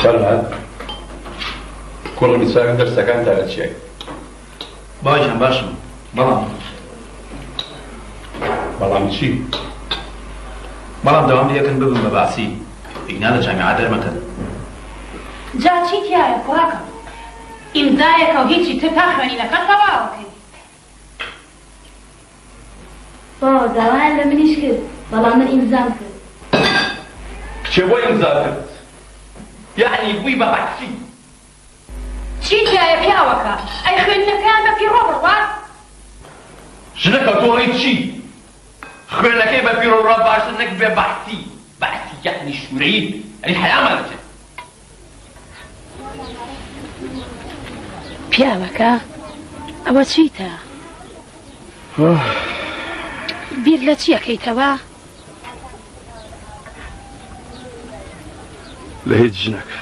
فەرهاد کوڕمی چاوی دەرسەکان تا لە چیای؟ باوەجان باشم بەڵام چی؟ بەڵام دەوام لێکن ببم بە باسی ئیگنا لە جامیعە دەرمەکەن. جا چی تایە کوڕەکە؟ ئیمزایەکە و هیچی تر تا خوێنینەکە تەواوەکەی. داوایان لە منیش کرد بەڵام من ئیمزام کرد. کچێ بۆ ئیمزا کرد؟ یعنی بووی بە بەحسی. چی تایە پیاوەکە؟ ئەی خوێندنەکەیان بە پیرۆ بڕوا؟ ژنەکە تۆڕی چی؟ خوێنەکەی بە پیرۆڕا باشە نەک بێ بەحسی. بەحسی یعنی شوورەیی ئەنی حەیامان دەچێت. پیاوەکە ئەوە چیتە؟ بیر لە چیەکەیتەوە؟ لە هیچ ژنەکە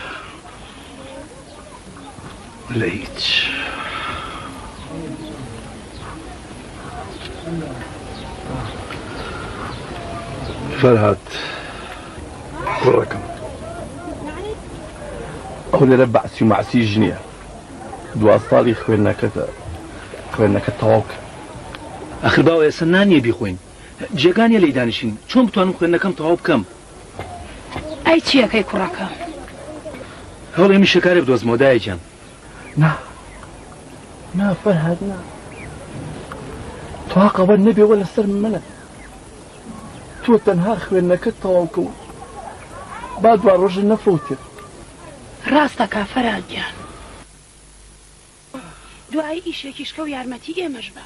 لە هیچ. فەرهاد کوڕەکەم ئەو لێرە بەعسی و مەعسی ژنیە. دوا ساڵی خوێندنەکە تەواو کرد. ئەخر باوە ئێستا نانیە بیخۆین جێگانیە لێی دانیشین چۆن بتوانم خوێندنەکەم تەواو بکەم؟ ئەی چیەکەی کوڕەکە؟ هەوڵێمی شەکارێ بدۆزمەوە دایەجان. نا فەرهاد نا تواقەوە نەبێەوە لەسەر منە. تۆ تەنها خوێندنەکەت تەواو کەوت با دوا ڕۆژە نەفەوتێت. ڕاستەکە فەرهاد گیان دوای ئیشێکیشکە و یارمەتی ئێمەش بە